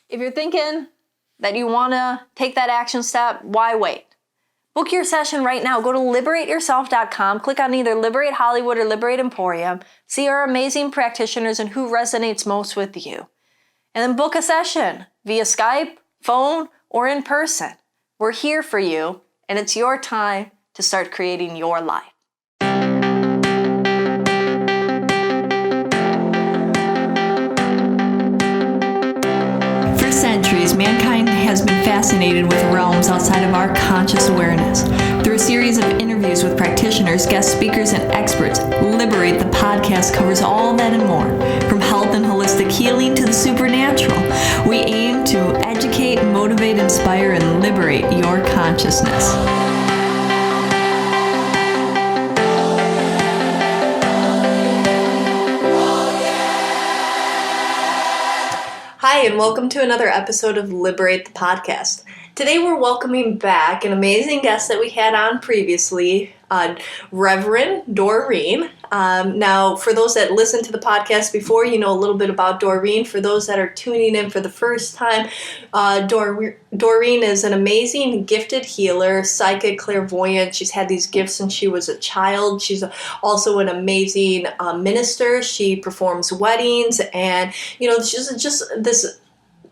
If you're thinking that you want to take that action step, why wait? Book your session right now. Go to liberateyourself.com, click on either Liberate Hollywood or Liberate Emporium, see our amazing practitioners and who resonates most with you. And then book a session via Skype, phone, or in person. We're here for you, and it's your time to start creating your life. For centuries, mankind has been fascinated with realms outside of our conscious awareness. Through a series of interviews with practitioners, guest speakers, and experts, Liberate the Podcast covers all that and more. From health and holistic healing to the supernatural, we aim to educate, motivate, inspire, and liberate your consciousness. Hi, and welcome to another episode of Liberate the Podcast. Today we're welcoming back an amazing guest that we had on previously, Reverend Doreene. Now, for those that listened to the podcast before, you know a little bit about Doreene. For those that are tuning in for the first time, Doreene is an amazing, gifted healer, psychic, clairvoyant. She's had these gifts since she was a child. She's also an amazing minister. She performs weddings, and you know, she's just this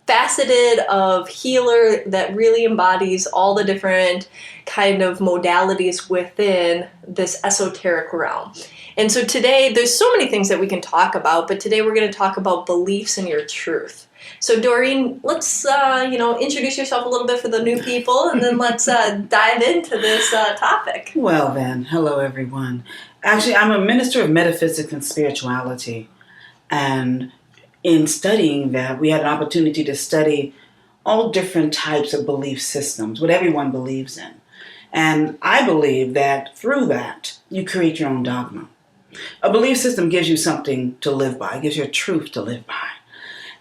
faceted of healer that really embodies all the different kind of modalities within this esoteric realm. And so today, there's so many things that we can talk about, but today we're going to talk about beliefs and your truth. So Doreene, let's introduce yourself a little bit for the new people, and then let's dive into this topic. Well then, hello everyone. Actually, I'm a minister of metaphysics and spirituality, and in studying that, we had an opportunity to study all different types of belief systems, what everyone believes in. And I believe that through that, you create your own dogma. A belief system gives you something to live by, it gives you a truth to live by.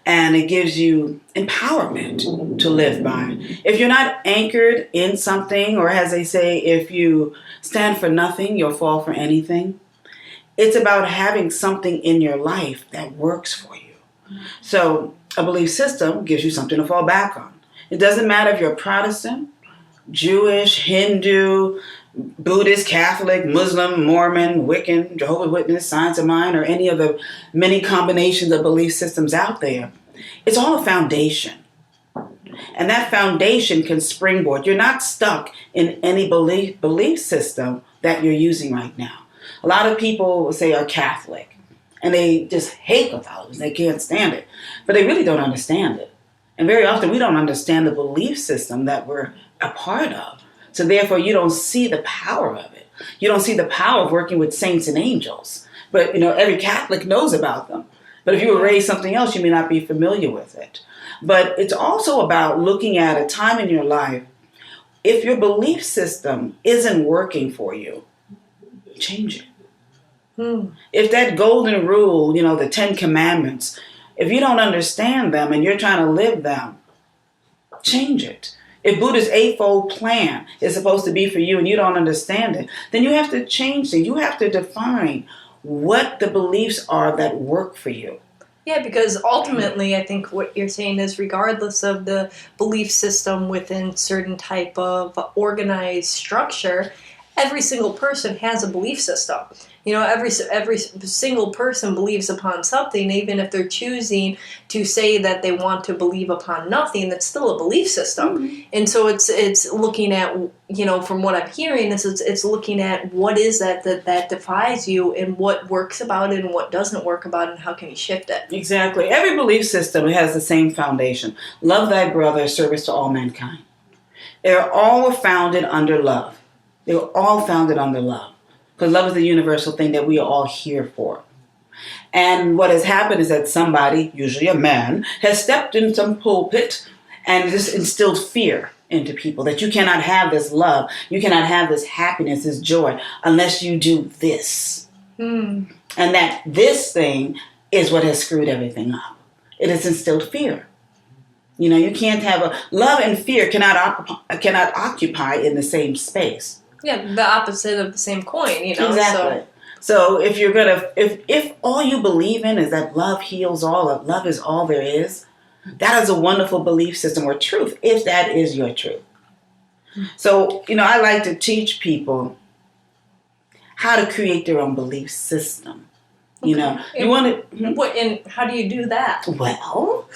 And it gives you empowerment to live by. If you're not anchored in something, or as they say, if you stand for nothing, you'll fall for anything. It's about having something in your life that works for you. So a belief system gives you something to fall back on. It doesn't matter if you're Protestant, Jewish, Hindu, Buddhist, Catholic, Muslim, Mormon, Wiccan, Jehovah's Witness, Science of Mind, or any of the many combinations of belief systems out there. It's all a foundation. And that foundation can springboard. You're not stuck in any belief system that you're using right now. A lot of people say are Catholic, and they just hate Catholicism. They can't stand it. But they really don't understand it. And very often we don't understand the belief system that we're a part of. So therefore you don't see the power of it. You don't see the power of working with saints and angels. But every Catholic knows about them. But if you were raised something else, you may not be familiar with it. But it's also about looking at a time in your life. If your belief system isn't working for you, change it. If that golden rule, the 10 Commandments, if you don't understand them and you're trying to live them, change it. If Buddha's eightfold plan is supposed to be for you and you don't understand it, then you have to change things. You have to define what the beliefs are that work for you. Yeah, because ultimately I think what you're saying is regardless of the belief system within certain type of organized structure, every single person has a belief system. Every single person believes upon something, even if they're choosing to say that they want to believe upon nothing, that's still a belief system. Mm-hmm. And so it's looking at, from what I'm hearing, it's looking at what is that defies you and what works about it and what doesn't work about it and how can you shift it. Exactly. Every belief system has the same foundation. Love thy brother, service to all mankind. They're all founded under love. They were all founded under love. Because love is the universal thing that we are all here for. And what has happened is that somebody, usually a man, has stepped in some pulpit and just instilled fear into people that you cannot have this love, you cannot have this happiness, this joy, unless you do this. And that this thing is what has screwed everything up. It has instilled fear. You can't have love and fear cannot occupy in the same space. Yeah, the opposite of the same coin, Exactly. So if you're if all you believe in is that love heals all, that love is all there is, That is a wonderful belief system or truth, if that is your truth. So, I like to teach people how to create their own belief system. You want to... And how do you do that? Well,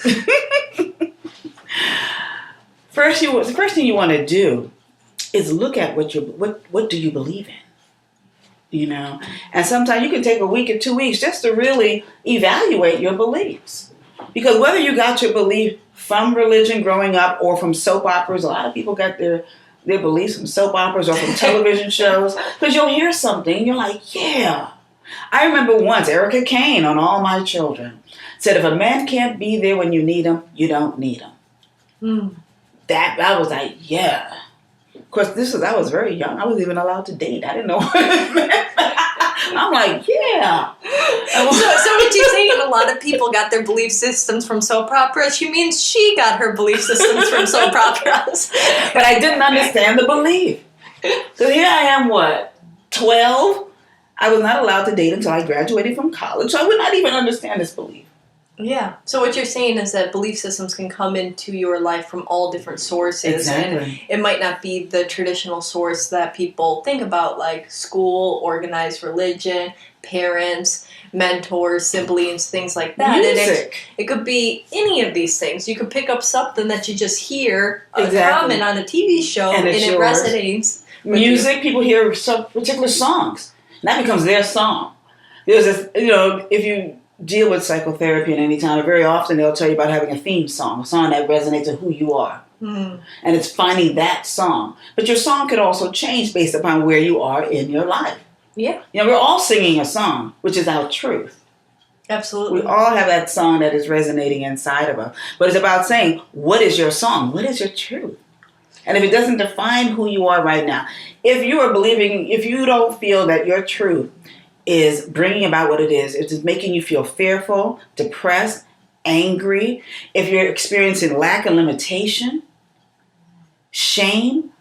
the first thing you want to do is look at what do you believe in, and sometimes you can take a week or 2 weeks just to really evaluate your beliefs, because whether you got your belief from religion growing up or from soap operas, a lot of people got their beliefs from soap operas or from television shows, because you'll hear something and you're like, yeah. I remember once Erica Kane on All My Children said, if a man can't be there when you need him, you don't need him. I was like, yeah. Of course, I was very young. I wasn't even allowed to date. I didn't know what it meant. I'm like, yeah. So what you're saying, a lot of people got their belief systems from soap operas. She means she got her belief systems from soap operas. But I didn't understand the belief. So here I am, 12? I was not allowed to date until I graduated from college. So I would not even understand this belief. Yeah. So what you're saying is that belief systems can come into your life from all different sources. Exactly. And it might not be the traditional source that people think about, like school, organized religion, parents, mentors, siblings, things like that. Music. And it could be any of these things. You could pick up something that you just hear a comment on a TV show and it resonates. Music, people hear some particular songs. And that becomes their song. There's this, if you deal with psychotherapy at any time, very often they'll tell you about having a theme song, a song that resonates with who you are. And it's finding that song. But your song could also change based upon where you are in your life. Yeah. We're all singing a song, which is our truth. Absolutely. We all have that song that is resonating inside of us. But it's about saying, what is your song? What is your truth? And if it doesn't define who you are right now, if you don't feel that your truth is bringing about what it is, if it's making you feel fearful, depressed, angry, if you're experiencing lack and limitation, shame,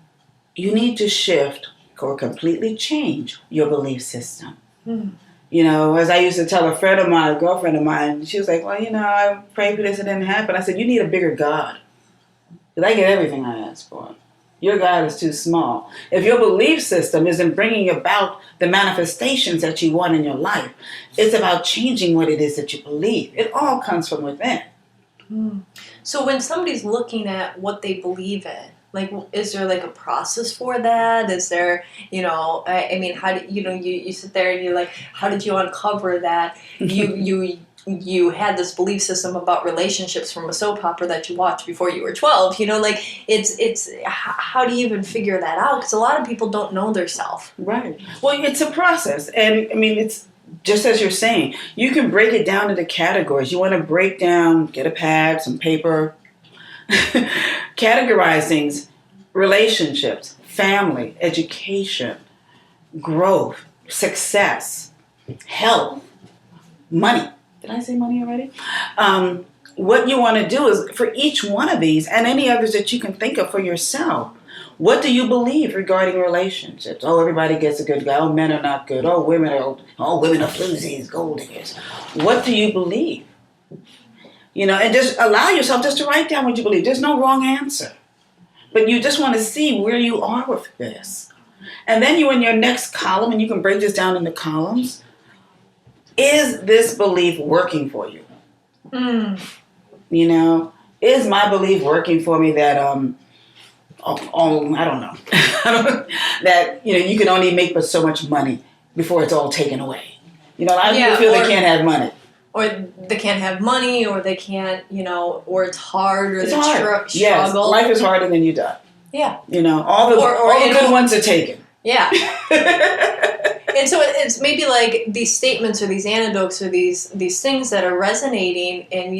you need to shift or completely change your belief system. As I used to tell a girlfriend of mine, she was like, well, I prayed for this, it didn't happen. I said, you need a bigger God. Because I get everything I ask for. Your God is too small. If your belief system isn't bringing about the manifestations that you want in your life, it's about changing what it is that you believe. It all comes from within. So when somebody's looking at what they believe in, like, is there like a process for that? Is there, how do you sit there and you're like, how did you uncover that? You had this belief system about relationships from a soap opera that you watched before you were 12. It's how do you even figure that out? Because a lot of people don't know their self. Right. Well, it's a process. And, it's just as you're saying, you can break it down into categories. You want to break down, get a pad, some paper, categorize things, relationships, family, education, growth, success, health, money. Did I say money already? What you want to do is, for each one of these and any others that you can think of for yourself, what do you believe regarding relationships? Oh, everybody gets a good guy. Oh, men are not good. Oh, women are floozies, gold diggers. What do you believe? And just allow yourself just to write down what you believe. There's no wrong answer. But you just want to see where you are with this. And then in your next column, and you can break this down into columns, is this belief working for you? Is my belief working for me that, I don't know, that, you can only make but so much money before it's all taken away. A lot of people feel they can't have money. Or they can't have money, or they can't, or it's hard, or it's they struggle. Yes, life is harder than you die. Yeah. All the good ones are taken. Yeah. And so it's maybe like these statements or these anecdotes or these things that are resonating, and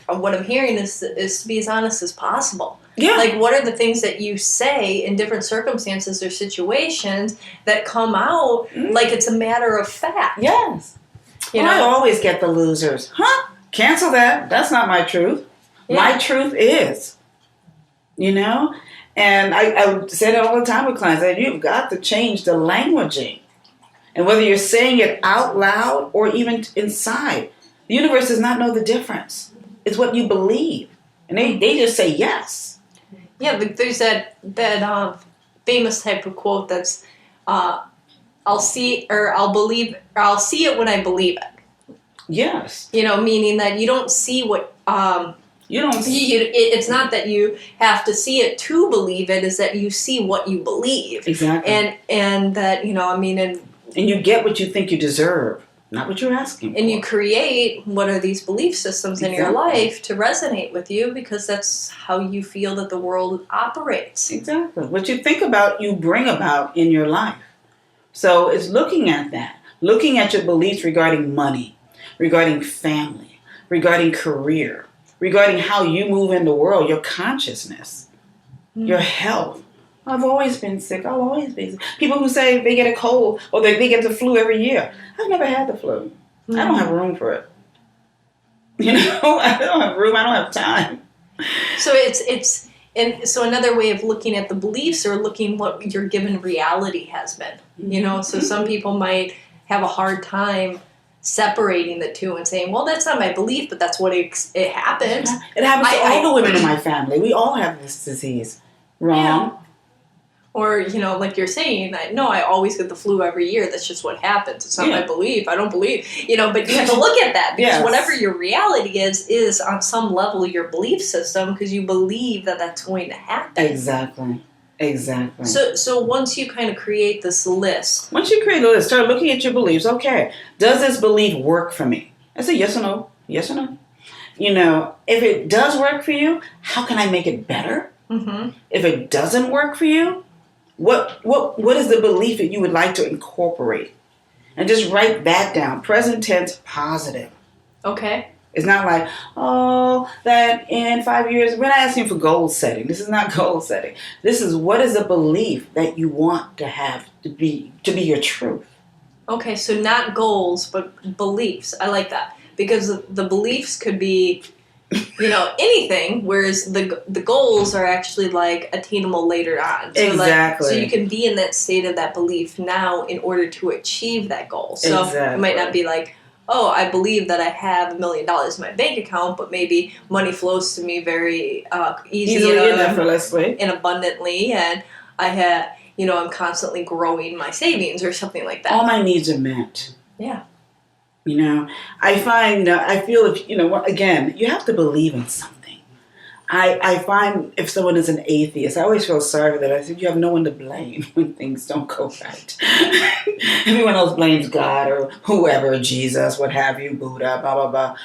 what I'm hearing is to be as honest as possible. Yeah. Like, what are the things that you say in different circumstances or situations that come out like it's a matter of fact? Yes. I always get the losers. Cancel that. That's not my truth. Yeah. My truth is. And I say that all the time with clients, that you've got to change the languaging. And whether you're saying it out loud or even inside, the universe does not know the difference. It's what you believe. And they just say yes. Yeah, but there's that famous type of quote that's, I'll see it when I believe it. Yes. Meaning that you don't see what you don't see. It's not that you have to see it to believe it; is that you see what you believe. Exactly. And that and you get what you think you deserve, not what you're asking and for. you create what are these belief systems in your life to resonate with you, because that's how you feel that the world operates. Exactly. What you think about, you bring about in your life. So it's looking at that, looking at your beliefs regarding money, regarding family, regarding career, regarding how you move in the world, your consciousness, your health. I've always been sick. I'll always be sick. People who say they get a cold or they get the flu every year. I've never had the flu. I don't have room for it. I don't have room. I don't have time. So so another way of looking at the beliefs or looking what your given reality has been. So some people might have a hard time separating the two and saying, well, that's not my belief, but that's what it happened. It happens to all the women in my family. We all have this disease. Wrong. Yeah. Or, like you're saying, that, no, I always get the flu every year. That's just what happens. It's not my belief. I don't believe. But you have to look at that, because whatever your reality is on some level your belief system, because you believe that that's going to happen. Exactly. So once you kind of create this list. Once you create a list, start looking at your beliefs. Okay, does this belief work for me? I say yes or no. Yes or no. If it does work for you, how can I make it better? Mm-hmm. If it doesn't work for you, what is the belief that you would like to incorporate? And just write that down. Present tense, positive. Okay. It's not like, that in 5 years, we're not asking for goal setting. This is not goal setting. This is, what is a belief that you want to have to be your truth? Okay, so not goals, but beliefs. I like that. Because the beliefs could be, anything, whereas the goals are actually like attainable later on. So exactly. So you can be in that state of that belief now in order to achieve that goal. So exactly. It might not be like, I believe that I have $1 million in my bank account, but maybe money flows to me very easily and effortlessly and abundantly, and I have, I'm constantly growing my savings or something like that. All my needs are met. Yeah. I feel if, again, you have to believe in something. I find if someone is an atheist, I always feel sorry for that. I said, you have no one to blame when things don't go right. Everyone else blames God or whoever, Jesus, what have you, Buddha, blah, blah, blah.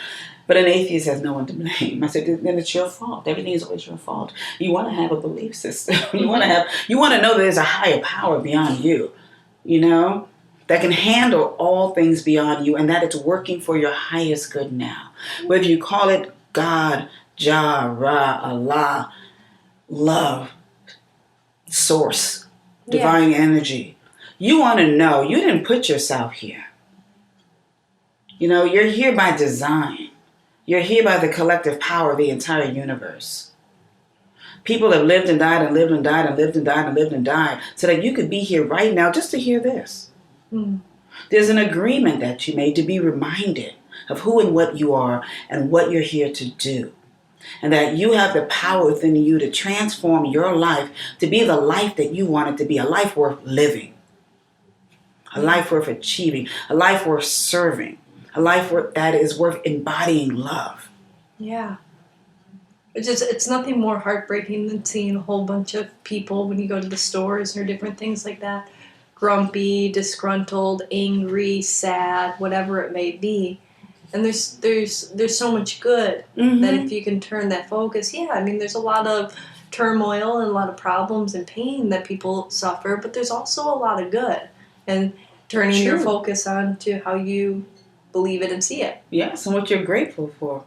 But an atheist has no one to blame. I said, then it's your fault. Everything is always your fault. You want to have a belief system. You want to know that there's a higher power beyond you, that can handle all things beyond you, and that it's working for your highest good now. Whether you call it God, Jah, Ra, Allah, love, source, divine energy. You want to know you didn't put yourself here. You're here by design. You're here by the collective power of the entire universe. People have lived and died and lived and died and lived and died and lived and died so that you could be here right now just to hear this. There's an agreement that you made to be reminded of who and what you are and what you're here to do. And that you have the power within you to transform your life to be the life that you want it to be, a life worth living, a life worth achieving, a life worth serving, a life that is worth embodying love. Yeah. It's nothing more heartbreaking than seeing a whole bunch of people when you go to the stores or different things like that, grumpy, disgruntled, angry, sad, whatever it may be. And there's so much good that if you can turn that focus, there's a lot of turmoil and a lot of problems and pain that people suffer, but there's also a lot of good. And turning your focus on to how you believe it and see it. Yes, and what you're grateful for.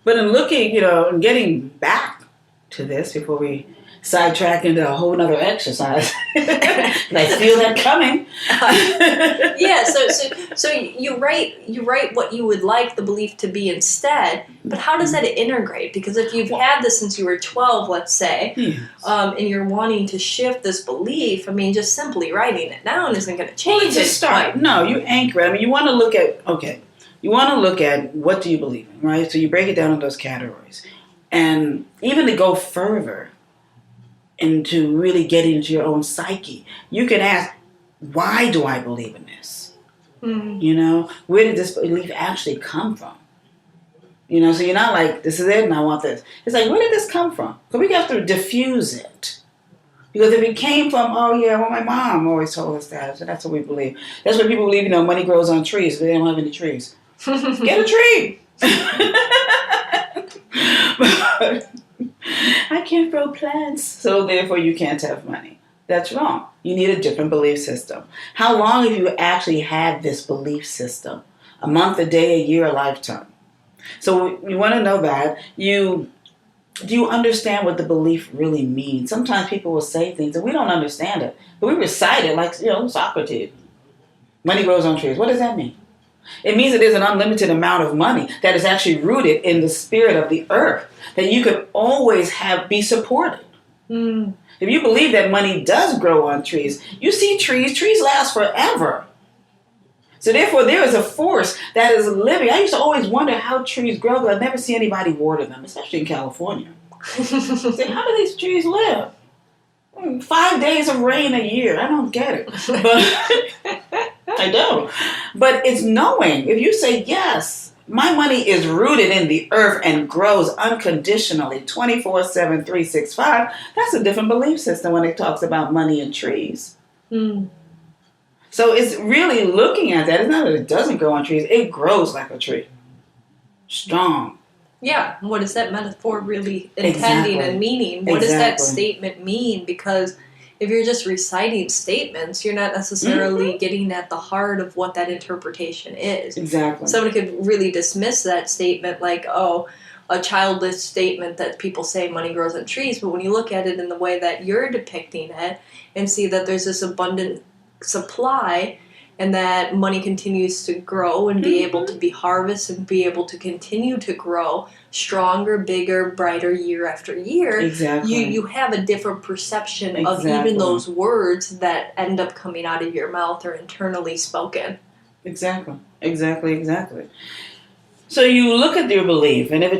But in looking, and getting back to this before we sidetrack into a whole nother exercise. And I feel that coming. So you write what you would like the belief to be instead, but how does that integrate? Because if you've had this since you were 12, let's say, and you're wanting to shift this belief, just simply writing it down isn't going to change it. Start. No, you anchor it. You want to look at, what do you believe in, right? So you break it down in those categories. And even to go further and to really get into your own psyche, you can ask, why do I believe in this? Where did this belief actually come from? So you're not like, this is it and I want this. It's like, where did this come from? Because we have to diffuse it. Because if it came from, my mom always told us that, so that's what we believe. That's what people believe, money grows on trees, but they don't have any trees. Get a tree! I can't grow plants, so therefore you can't have money. That's wrong. You need a different belief system. How long have you actually had this belief system? A month, a day, a year, a lifetime? So you want to know that. Do you understand what the belief really means? Sometimes people will say things and we don't understand it, but we recite it like, Socrates. Money grows on trees. What does that mean? It means that there's an unlimited amount of money that is actually rooted in the spirit of the earth, that you could always be supported. If you believe that money does grow on trees, you see trees last forever. So therefore, there is a force that is living. I used to always wonder how trees grow, but I never see anybody water them, especially in California. Say, how do these trees live? 5 days of rain a year. I don't get it. But I don't. But it's knowing. If you say, yes, my money is rooted in the earth and grows unconditionally 24/7, 365, that's a different belief system when it talks about money and trees. So it's really looking at that. It's not that it doesn't grow on trees. It grows like a tree. Strong. Yeah. What is that metaphor really intending and meaning? What does that statement mean? Because if you're just reciting statements, you're not necessarily getting at the heart of what that interpretation is. Exactly. Somebody could really dismiss that statement like, a childish statement that people say money grows on trees. But when you look at it in the way that you're depicting it and see that there's this abundant supply and that money continues to grow and be able to be harvested and be able to continue to grow stronger, bigger, brighter year after year, you have a different perception of even those words that end up coming out of your mouth or internally spoken. Exactly. So you look at your belief, and if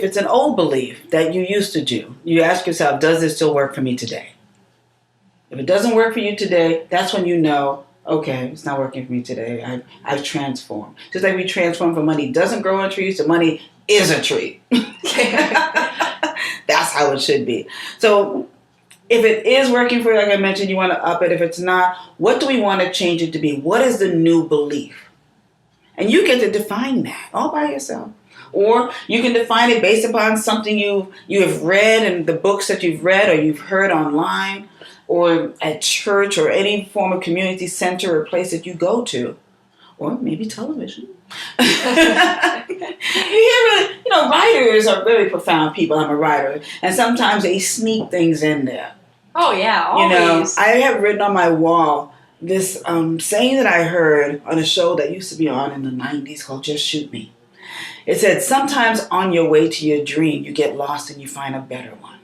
it's an old belief that you used to do, you ask yourself, does this still work for me today? If it doesn't work for you today, that's when you know, okay, it's not working for me today. I've transformed. Just like we transform from money doesn't grow on trees to money is a tree. That's how it should be. So if it is working for you, like I mentioned, you want to up it. If it's not, what do we want to change it to be? What is the new belief? And you get to define that all by yourself. Or you can define it based upon something you have read in the books that you've read or you've heard online, or at church or any form of community center or place that you go to, or maybe television. Writers are very profound people. I'm a writer, and sometimes they sneak things in there. Oh yeah, always. I have written on my wall this saying that I heard on a show that used to be on in the 90s called Just Shoot Me. It said, sometimes on your way to your dream, you get lost and you find a better one.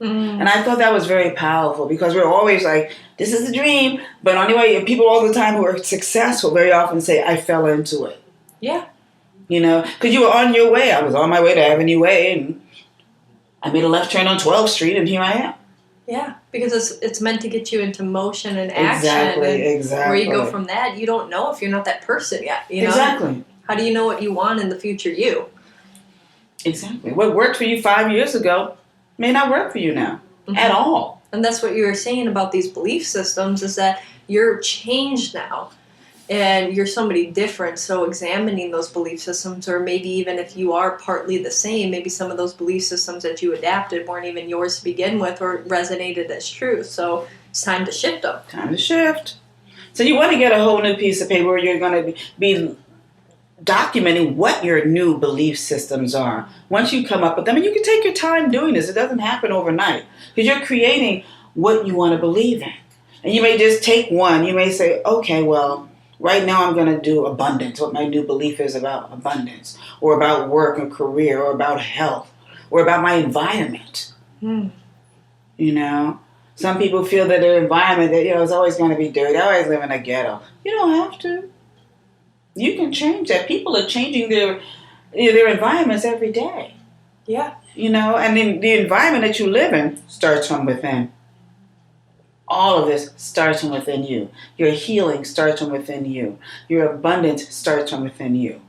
And I thought that was very powerful because we're always like, this is the dream. But anyway, people all the time who are successful very often say, I fell into it. Yeah. Because you were on your way. I was on my way to Avenue Way and I made a left turn on 12th Street and here I am. Yeah, because it's meant to get you into motion and action. Exactly. Where you go from that, you don't know if you're not that person yet. Exactly. How do you know what you want in the future you? Exactly. What worked for you 5 years ago may not work for you now at all. And that's what you were saying about these belief systems is that you're changed now and you're somebody different. So examining those belief systems, or maybe even if you are partly the same, maybe some of those belief systems that you adapted weren't even yours to begin with or resonated as truth. So it's time to shift them. Time to shift. So you want to get a whole new piece of paper where you're going to be documenting what your new belief systems are. Once you come up with them, and you can take your time doing this. It doesn't happen overnight because you're creating what you want to believe in. And you may just take one. You may say, okay, well, right now I'm going to do abundance, what my new belief is about abundance, or about work and career, or about health, or about my environment. Some people feel that their environment, is always going to be dirty. I always live in a ghetto. You don't have to. You can change that. People are changing their environments every day. Yeah. And then the environment that you live in starts from within. All of this starts from within you. Your healing starts from within you. Your abundance starts from within you.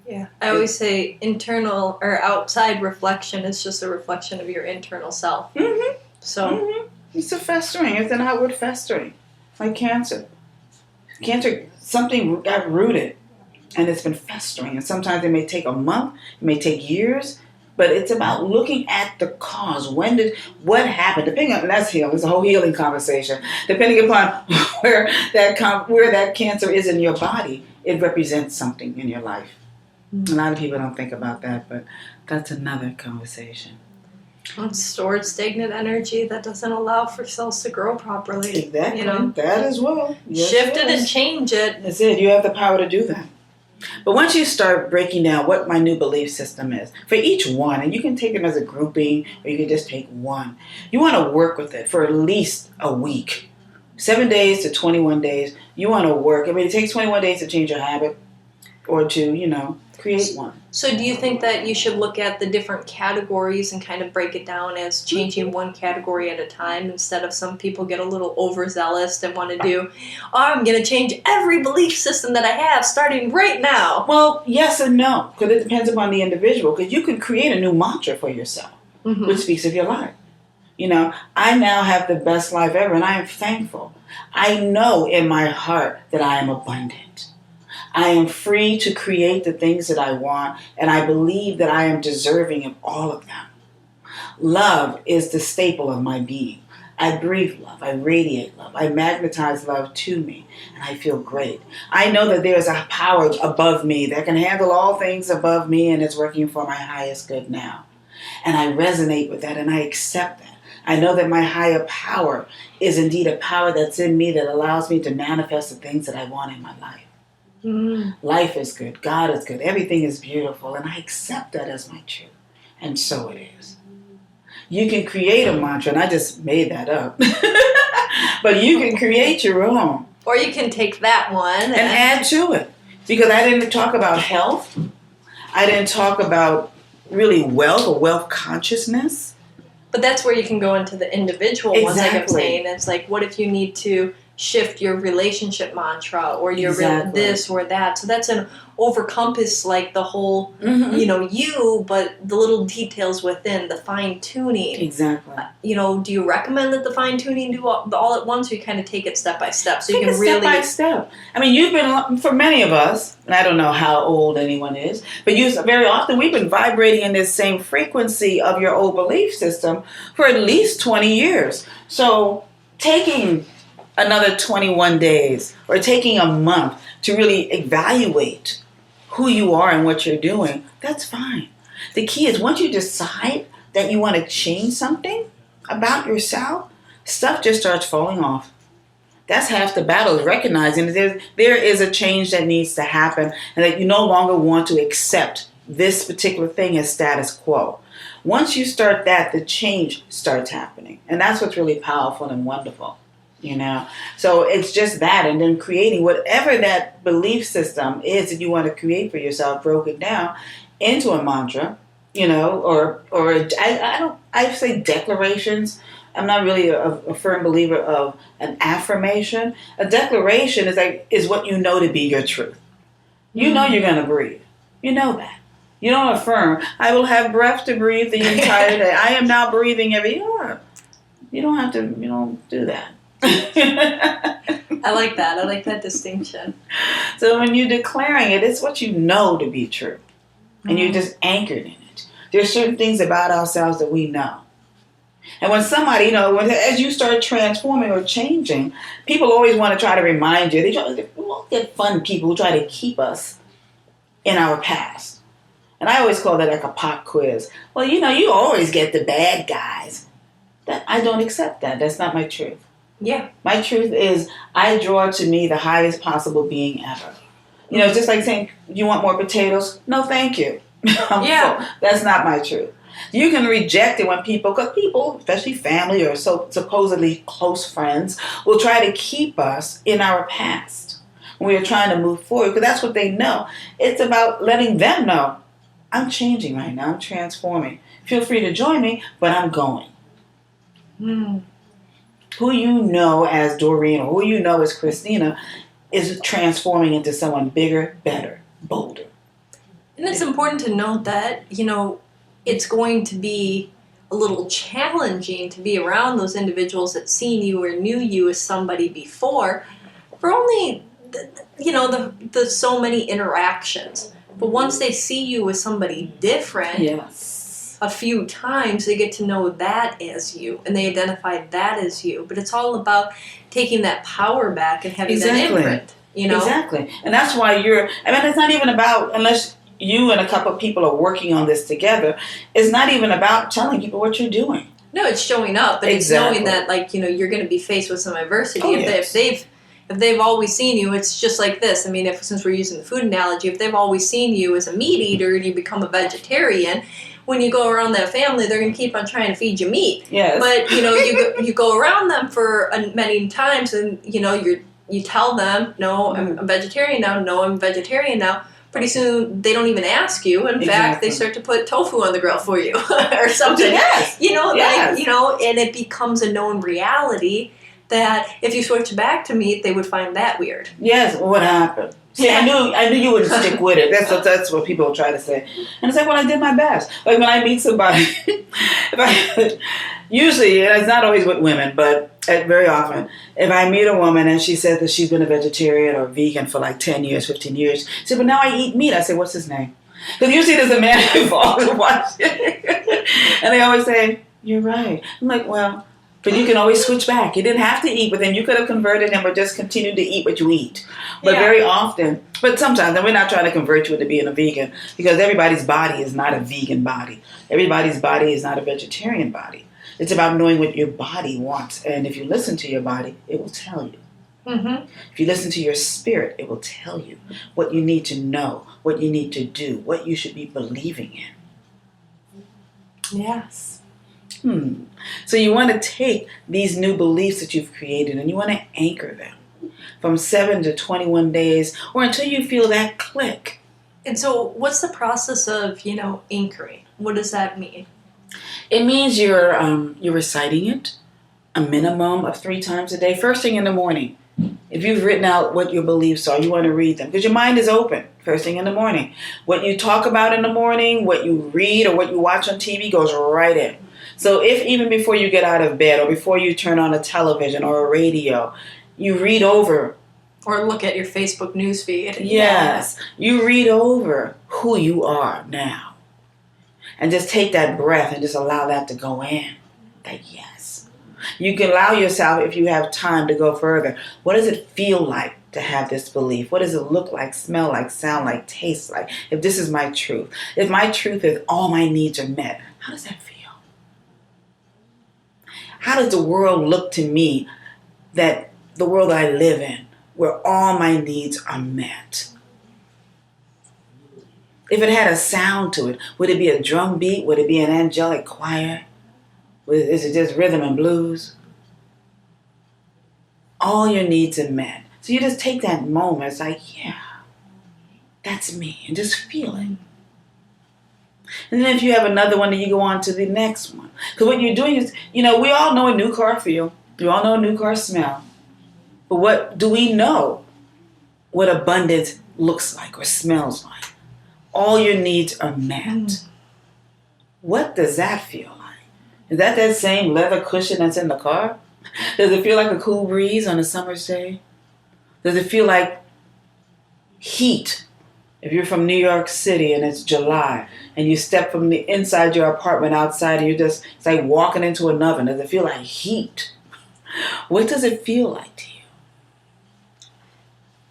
Yeah. I always say internal or outside reflection is just a reflection of your internal self. Mm-hmm. So It's a festering. It's an outward festering. Like cancer. Cancer, something got rooted and it's been festering. And sometimes it may take a month, it may take years, but it's about looking at the cause. What happened? Depending on, that's healing. It's a whole healing conversation. Depending upon where that cancer is in your body, it represents something in your life. A lot of people don't think about that, but that's another conversation. It's stored stagnant energy that doesn't allow for cells to grow properly. Exactly. That as well. Yes, shift it and change it. That's it. You have the power to do that. But once you start breaking down what my new belief system is, for each one, and you can take them as a grouping, or you can just take one, you want to work with it for at least a week. 7 days to 21 days, you want to work. I mean, it takes 21 days to change a habit or to, create one. So do you think that you should look at the different categories and kind of break it down as changing one category at a time instead of some people get a little overzealous and want to do, I'm going to change every belief system that I have starting right now? Well, yes and no, because it depends upon the individual, because you can create a new mantra for yourself, which speaks of your life. I now have the best life ever, and I am thankful. I know in my heart that I am abundant. I am free to create the things that I want, and I believe that I am deserving of all of them. Love is the staple of my being. I breathe love. I radiate love. I magnetize love to me, and I feel great. I know that there is a power above me that can handle all things above me, and it's working for my highest good now. And I resonate with that, and I accept that. I know that my higher power is indeed a power that's in me that allows me to manifest the things that I want in my life. Life is good. God is good. Everything is beautiful. And I accept that as my truth. And so it is. You can create a mantra, and I just made that up. But you can create your own. Or you can take that one and add to it. Because I didn't talk about health. I didn't talk about really wealth or wealth consciousness. But that's where you can go into the individual ones, like I'm saying. It's like, what if you need to shift your relationship mantra or your this or that? So that's an overcompass, like the whole, you, but the little details within, the fine tuning. Exactly. Do you recommend that the fine tuning do all at once, or you kind of take it step by step? So take you can step by step. I mean, you've been, for many of us, and I don't know how old anyone is, but very often we've been vibrating in this same frequency of your old belief system for at least 20 years. So taking another 21 days or taking a month to really evaluate who you are and what you're doing, that's fine. The key is once you decide that you want to change something about yourself, stuff just starts falling off. That's half the battle, is recognizing that there is a change that needs to happen and that you no longer want to accept this particular thing as status quo. Once you start that, the change starts happening. And that's what's really powerful and wonderful. So it's just that, and then creating whatever that belief system is that you want to create for yourself, broken down into a mantra, or I say declarations. I'm not really a firm believer of an affirmation. A declaration is what you know to be your truth. You know you're going to breathe. You know that. You don't affirm, I will have breath to breathe the entire day. I am now breathing every hour. You don't have to, do that. I like that. I like that distinction. So when you're declaring it, it's what you know to be true. And you're just anchored in it. There's certain things about ourselves that we know. And when somebody, as you start transforming or changing, people always want to try to remind you. We won't get fun people who try to keep us in our past. And I always call that like a pop quiz. Well, you always get the bad guys. I don't accept that. That's not my truth. Yeah. My truth is I draw to me the highest possible being ever. Just like saying, you want more potatoes? No, thank you. I'm full. That's not my truth. You can reject it because people, especially family or so supposedly close friends, will try to keep us in our past when we are trying to move forward, because that's what they know. It's about letting them know, I'm changing right now. I'm transforming. Feel free to join me, but I'm going. Mm. Who you know as Doreene or who you know as Christina is transforming into someone bigger, better, bolder. And it's important to note that, it's going to be a little challenging to be around those individuals that seen you or knew you as somebody before for only, the so many interactions. But once they see you as somebody different, yes, a few times, they get to know that as you, and they identify that as you. But it's all about taking that power back and having that imprint, Exactly. And that's why it's not even about, unless you and a couple of people are working on this together, it's not even about telling people what you're doing. No, it's showing up, but exactly. It's knowing that, you're going to be faced with some adversity. Oh, yes. If they've always seen you, it's just like this. I mean, since we're using the food analogy, if they've always seen you as a meat eater and you become a vegetarian, when you go around that family, they're going to keep on trying to feed you meat. Yes. But, you go around them for many times and, you tell them, no, I'm a vegetarian now. No, I'm a vegetarian now. Pretty soon, they don't even ask you. In fact, they start to put tofu on the grill for you or something. Yes. Yes. And it becomes a known reality that if you switch back to meat, they would find that weird. Yes, well, what happened? See, I knew you wouldn't stick with it. That's what people try to say. And it's like, well, I did my best. Like when I meet somebody, usually, and it's not always with women, but very often, if I meet a woman and she says that she's been a vegetarian or vegan for like 10 years, 15 years, she said, but now I eat meat. I say, what's his name? Because usually there's a man involved in watching. And they always say, you're right. I'm like, well, but you can always switch back. You didn't have to eat with him. You could have converted him or just continued to eat what you eat. But very often, but sometimes, and we're not trying to convert you into being a vegan because everybody's body is not a vegan body. Everybody's body is not a vegetarian body. It's about knowing what your body wants. And if you listen to your body, it will tell you. Mm-hmm. If you listen to your spirit, it will tell you what you need to know, what you need to do, what you should be believing in. Yes. So you want to take these new beliefs that you've created and you want to anchor them from 7 to 21 days or until you feel that click. And so what's the process of, anchoring? What does that mean? It means you're reciting it a minimum of 3 times a day, first thing in the morning. If you've written out what your beliefs are, you want to read them because your mind is open first thing in the morning. What you talk about in the morning, what you read or what you watch on TV goes right in. So if even before you get out of bed or before you turn on a television or a radio, you read over. Or look at your Facebook newsfeed. Yes. You read over who you are now. And just take that breath and just allow that to go in. That yes. You can allow yourself, if you have time, to go further. What does it feel like to have this belief? What does it look like, smell like, sound like, taste like? If this is my truth. If my truth is all my needs are met, how does that feel? How does the world look to me, that the world that I live in, where all my needs are met? If it had a sound to it, would it be a drum beat? Would it be an angelic choir? Is it just rhythm and blues? All your needs are met. So you just take that moment. It's like, yeah, that's me. And just feel it. And then if you have another one, then you go on to the next one. Because what you're doing is, we all know a new car feel. We all know a new car smell. But what do we know what abundance looks like or smells like? All your needs are met. What does that feel like? Is that same leather cushion that's in the car? Does it feel like a cool breeze on a summer's day? Does it feel like heat? If you're from New York City and it's July and you step from the inside your apartment outside and it's like walking into an oven. Does it feel like heat? What does it feel like to you?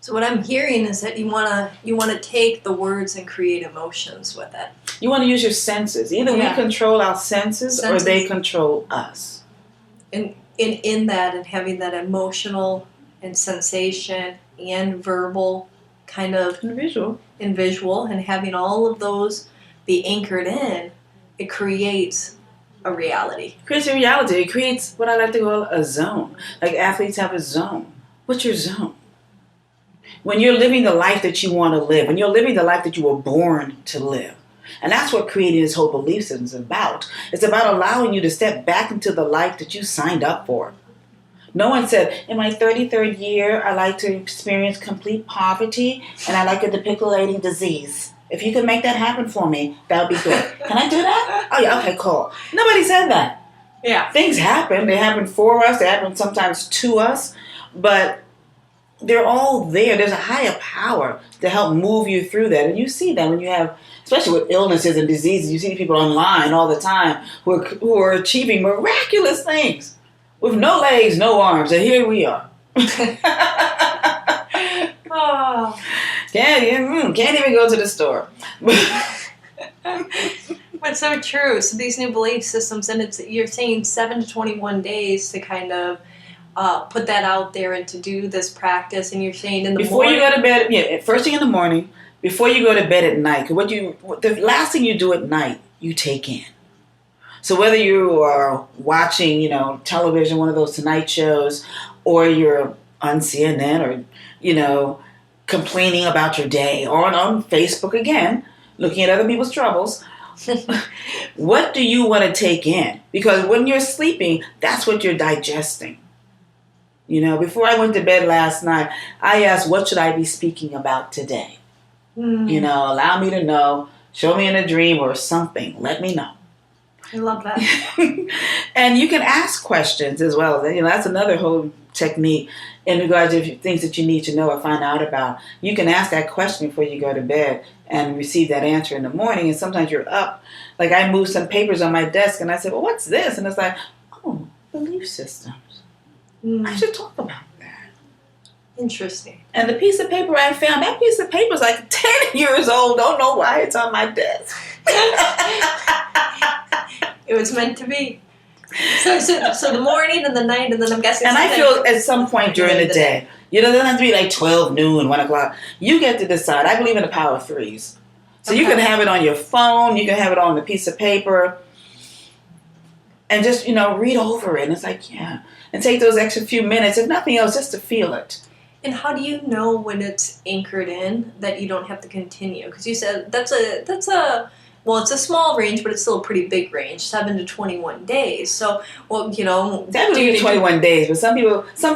So what I'm hearing is that you wanna take the words and create emotions with it. You want to use your senses. Either we control our senses or they control us. And in that and having that emotional and sensation and verbal kind of and visual and having all of those be anchored in, it creates a reality. It creates a reality. It creates what I like to call a zone. Like athletes have a zone. What's your zone? When you're living the life that you want to live, when you're living the life that you were born to live, And that's what creating this whole belief system is about. It's about allowing you to step back into the life that you signed up for. No one said, in my 33rd year, I like to experience complete poverty and I like a debilitating disease. If you could make that happen for me, that would be good. Can I do that? Oh, yeah, okay, cool. Nobody said that. Yeah. Things happen. They happen for us. They happen sometimes to us. But they're all there. There's a higher power to help move you through that. And you see that when you have, especially with illnesses and diseases, you see people online all the time who are achieving miraculous things with no legs, no arms. And here we are. Oh. Can't even go to the store. But so true. So these new belief systems, and you're saying 7 to 21 days to kind of put that out there and to do this practice. And you're saying in the before morning. You go to bed, first thing in the morning, before you go to bed at night. Because the last thing you do at night, you take in. So whether you are watching, television, one of those Tonight shows, or you're on CNN, or complaining about your day, or on Facebook again, looking at other people's troubles. What do you want to take in? Because when you're sleeping, that's what you're digesting. Before I went to bed last night, I asked, what should I be speaking about today? Allow me to know, show me in a dream or something. Let me know. I love that. And you can ask questions as well. That's another whole technique in regards to things that you need to know or find out about. You can ask that question before you go to bed and receive that answer in the morning. And sometimes you're up. Like I moved some papers on my desk and I said, well, what's this? And it's like, oh, belief systems. I should talk about that. Interesting. And the piece of paper I found, that piece of paper is like 10 years old. Don't know why it's on my desk. It was meant to be. So the morning and the night, and then I'm guessing. And I feel at some point during the day, it doesn't have to be like 12 noon, 1 o'clock. You get to decide. I believe in the power of threes. So you can have it on your phone. You can have it on a piece of paper. And just, read over it. And it's like, yeah. And take those extra few minutes, if nothing else, just to feel it. And how do you know when it's anchored in that you don't have to continue? Because you said that's a well, it's a small range, but it's still a pretty big range, 7 to 21 days. So, 7 to 21 days, but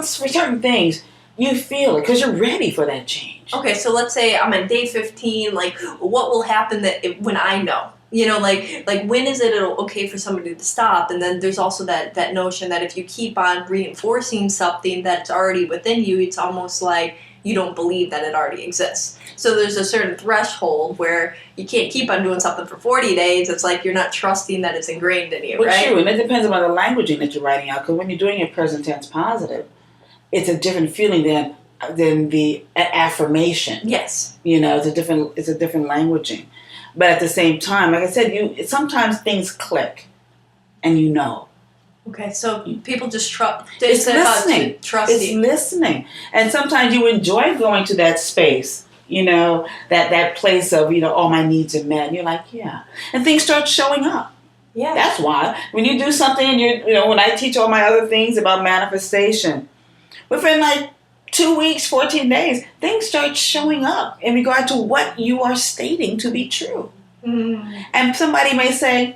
for certain things, you feel it because you're ready for that change. Okay, so let's say I'm at day 15. Like, what will happen when I know? Like when is it okay for somebody to stop? And then there's also that notion that if you keep on reinforcing something that's already within you, it's almost like you don't believe that it already exists. So there's a certain threshold where you can't keep on doing something for 40 days. It's like you're not trusting that it's ingrained in you, right? True, and it depends on the languaging that you're writing out. Because when you're doing your present tense positive, it's a different feeling than the affirmation. Yes. It's a different languaging. But at the same time, like I said, sometimes things click, and you know. Okay, so people just trust. It's listening. It's listening, and sometimes you enjoy going to that space. That place of all my needs are met. And you're like, yeah, and things start showing up. Yeah, that's why when you do something, and when I teach all my other things about manifestation, within like 2 weeks, 14 days, things start showing up in regard to what you are stating to be true. Mm. And somebody may say,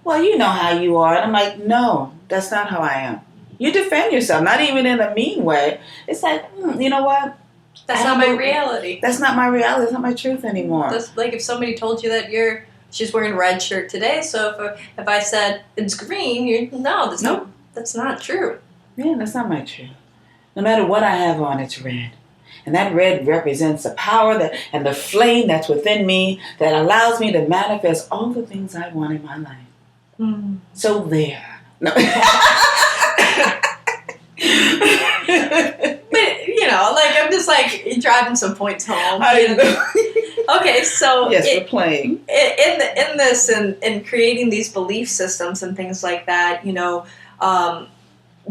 well, you know how you are. And I'm like, no, that's not how I am. You defend yourself, not even in a mean way. It's like, you know what? That's not my reality. That's not my reality. That's not my truth anymore. That's like if somebody told you that she's wearing a red shirt today. So if I said it's green, that's not true. Yeah, that's not my truth. No matter what I have on, it's red. And that red represents the power and the flame that's within me that allows me to manifest all the things I want in my life. Mm. So there. No. But, I'm just driving some points home. Okay, so yes, we're playing in this and creating these belief systems and things like that.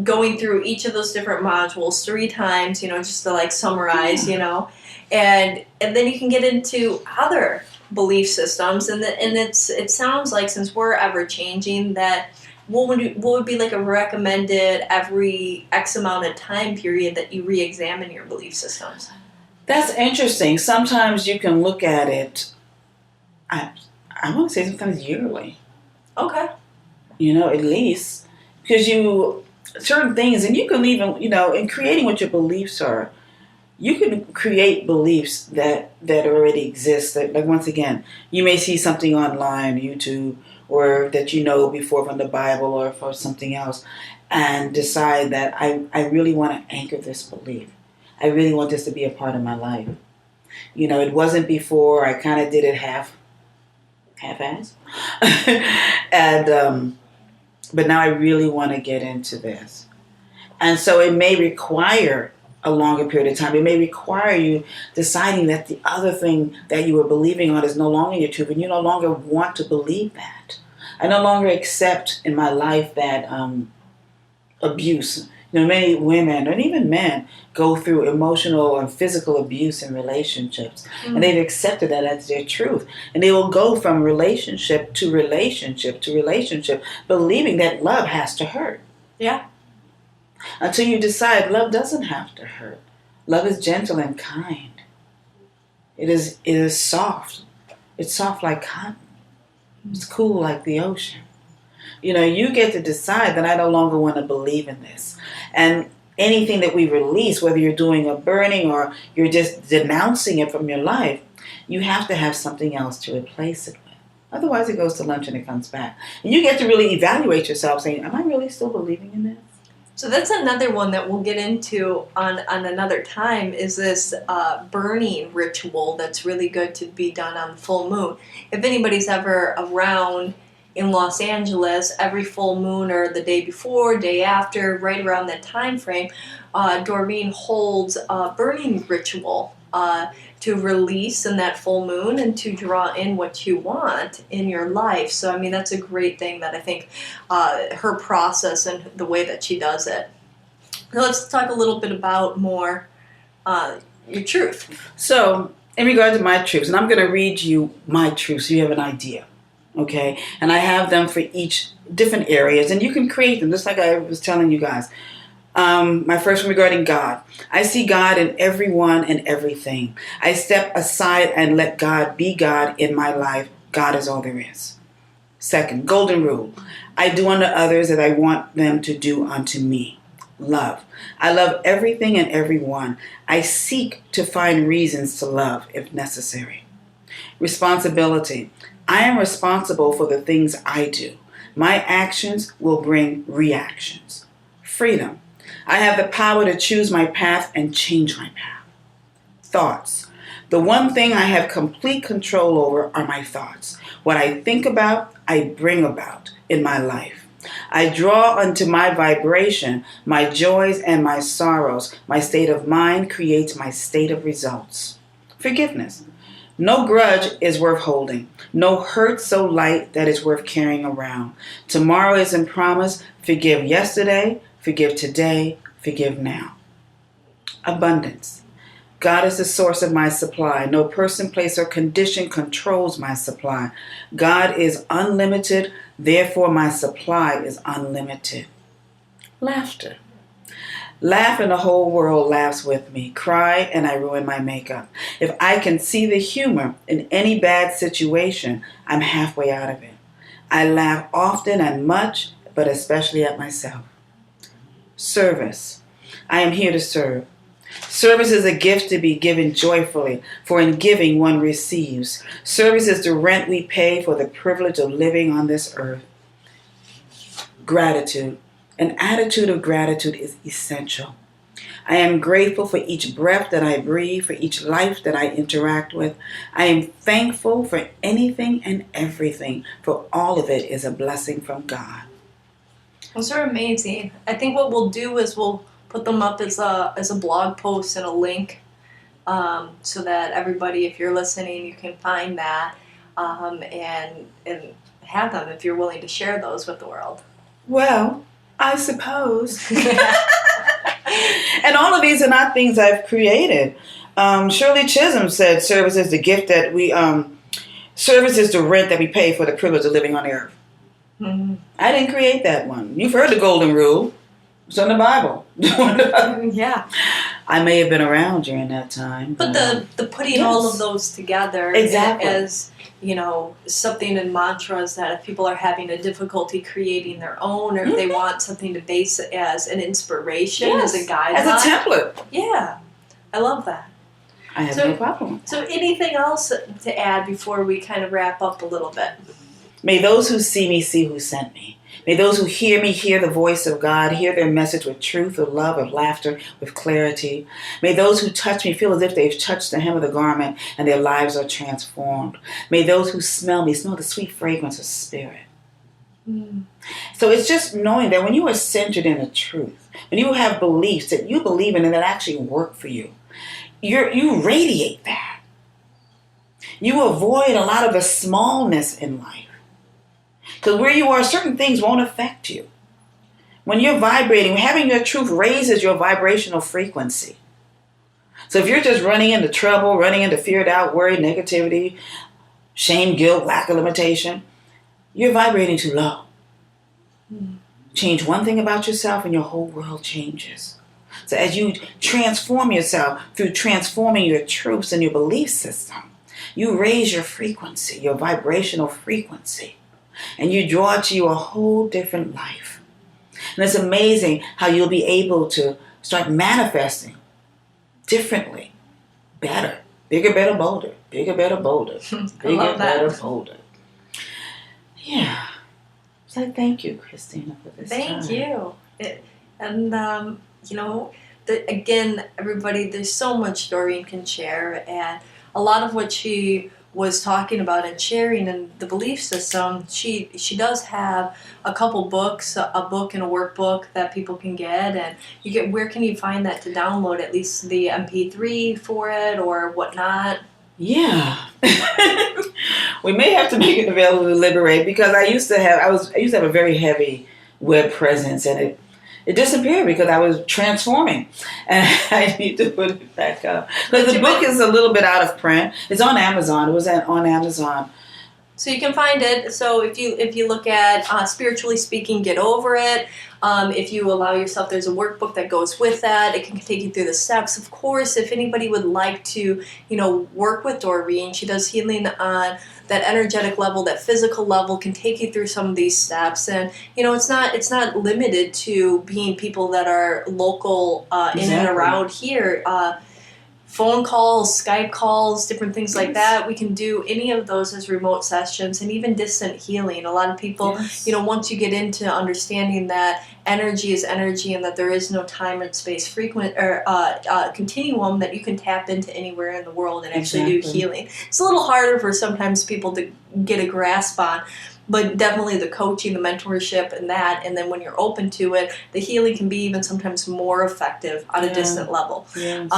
Going through each of those different modules 3 times, just to summarize, and then you can get into other belief systems, and it sounds like since we're ever changing that. What would be like a recommended every X amount of time period that you re-examine your belief systems? That's interesting. Sometimes you can look at it. I I want to say sometimes yearly. Okay. At least. Because certain things, and you can even, in creating what your beliefs are, you can create beliefs that already exist. Like, once again, you may see something online, YouTube, or that before from the Bible or for something else, and decide that I really want to anchor this belief. I really want this to be a part of my life. It wasn't before. I kind of did it half-ass. And but now I really want to get into this. And so it may require a longer period of time. It may require you deciding that the other thing that you were believing on is no longer your truth, and you no longer want to believe that. I no longer accept in my life that abuse. Many women and even men go through emotional and physical abuse in relationships, and they've accepted that as their truth. And they will go from relationship to relationship to relationship, believing that love has to hurt. Yeah. Until you decide love doesn't have to hurt. Love is gentle and kind. It is soft. It's soft like cotton. It's cool like the ocean. You get to decide that I no longer want to believe in this. And anything that we release, whether you're doing a burning or you're just denouncing it from your life, you have to have something else to replace it with. Otherwise, it goes to lunch and it comes back. And you get to really evaluate yourself, saying, am I really still believing in this? So that's another one that we'll get into on another time, is this burning ritual that's really good to be done on the full moon. If anybody's ever around in Los Angeles, every full moon or the day before, day after, right around that time frame, Doreene holds a burning ritual to release in that full moon and to draw in what you want in your life. So, I mean, that's a great thing that I think her process and the way that she does it. Now, let's talk a little bit about more your truth. So, in regard to my truths, and I'm going to read you my truths so you have an idea. Okay? And I have them for each different areas, and you can create them, just like I was telling you guys. My first one regarding God. I see God in everyone and everything. I step aside and let God be God in my life. God is all there is. Second, golden rule. I do unto others as I want them to do unto me. Love. I love everything and everyone. I seek to find reasons to love if necessary. Responsibility. I am responsible for the things I do. My actions will bring reactions. Freedom. I have the power to choose my path and change my path. Thoughts. The one thing I have complete control over are my thoughts. What I think about, I bring about in my life. I draw unto my vibration, my joys and my sorrows. My state of mind creates my state of results. Forgiveness. No grudge is worth holding. No hurt so light that is worth carrying around. Tomorrow isn't promised. Forgive yesterday. Forgive today. Forgive now. Abundance. God is the source of my supply. No person, place, or condition controls my supply. God is unlimited. Therefore, my supply is unlimited. Laughter. Laugh and the whole world laughs with me. Cry and I ruin my makeup. If I can see the humor in any bad situation, I'm halfway out of it. I laugh often and much, but especially at myself. Service. I am here to serve. Service is a gift to be given joyfully, for in giving one receives. Service is the rent we pay for the privilege of living on this earth. Gratitude. An attitude of gratitude is essential. I am grateful for each breath that I breathe, for each life that I interact with. I am thankful for anything and everything, for all of it is a blessing from God. Those are amazing. I think what we'll do is we'll put them up as a blog post and a link, so that everybody, if you're listening, you can find that and have them if you're willing to share those with the world. Well, I suppose. And all of these are not things I've created. Shirley Chisholm said service is the gift that we, service is the rent that we pay for the privilege of living on the earth. Mm-hmm. I didn't create that one. You've heard the golden rule. It's in the Bible. Yeah. I may have been around during that time. But the putting all of those together as, something in mantras that if people are having a difficulty creating their own, or if they want something to base it as an inspiration, as a guideline. As a template. Yeah. I love that. I have no problem. So anything else to add before we kind of wrap up a little bit? May those who see me see who sent me. May those who hear me hear the voice of God, hear their message with truth, with love, with laughter, with clarity. May those who touch me feel as if they've touched the hem of the garment and their lives are transformed. May those who smell me smell the sweet fragrance of spirit. So it's just knowing that when you are centered in the truth, when you have beliefs that you believe in and that actually work for you, you radiate that. You avoid a lot of the smallness in life. Because where you are, certain things won't affect you. When you're vibrating, having your truth raises your vibrational frequency. So if you're just running into trouble, running into fear, doubt, worry, negativity, shame, guilt, lack of limitation, you're vibrating too low. Change one thing about yourself and your whole world changes. So as you transform yourself through transforming your truths and your belief system, you raise your frequency, your vibrational frequency, and you draw to you a whole different life. And it's amazing how you'll be able to start manifesting differently, better, bigger, better, bolder, bigger, better, bolder, bigger, better, bolder. Yeah. So thank you, Christina, for this Thank you. Again, everybody, there's so much Doreene can share, and a lot of what she was talking about and sharing in the belief system, she does have a couple books, a book and a workbook that people can get, and where can you find that to download, at least the MP3 for it or whatnot? Yeah. We may have to make it available to Liberate, because I used to have a very heavy web presence, and it disappeared because I was transforming, and I need to put it back up. Because the book is a little bit out of print. It's on Amazon. It was on Amazon. So you can find it. So if you look at Spiritually Speaking, Get Over It. If you allow yourself, there's a workbook that goes with that. It can take you through the steps. Of course, if anybody would like to, work with Doreene, she does healing on that energetic level, that physical level, can take you through some of these steps. And it's not limited to being people that are local in and around here. Phone calls, Skype calls, different things like that. We can do any of those as remote sessions, and even distant healing. A lot of people, once you get into understanding that energy is energy and that there is no time and space continuum that you can tap into anywhere in the world and actually do healing. It's a little harder for sometimes people to get a grasp on. But definitely the coaching, the mentorship, and then when you're open to it, the healing can be even sometimes more effective on a distant level. Yes.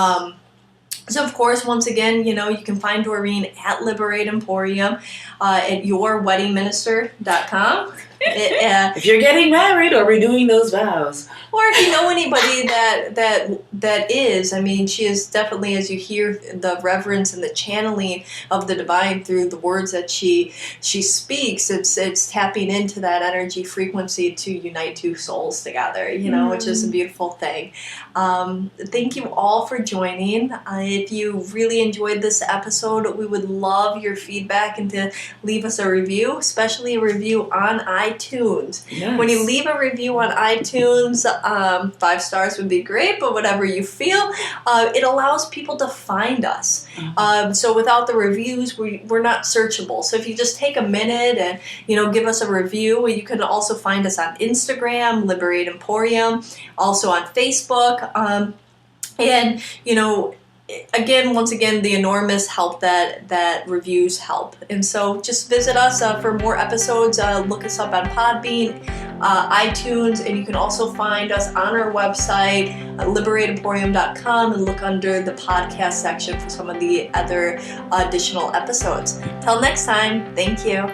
So, of course, once again, you can find Doreene at Liberate Emporium at yourweddingminister.com. If you're getting married or renewing those vows. Or if you know anybody that is, she is definitely, as you hear the reverence and the channeling of the divine through the words that she speaks, it's tapping into that energy frequency to unite two souls together, which is a beautiful thing. Thank you all for joining. If you really enjoyed this episode, we would love your feedback and to leave us a review, especially a review on iTunes. Yes. When you leave a review on iTunes, 5 stars would be great, but whatever you feel, it allows people to find us. So without the reviews, we're not searchable. So if you just take a minute and give us a review, you can also find us on Instagram, Liberate Emporium, also on Facebook, and once again, the enormous help that reviews help. And so just visit us for more episodes. Look us up on Podbean, iTunes, and you can also find us on our website, liberateemporium.com, and look under the podcast section for some of the other additional episodes. Till next time, thank you.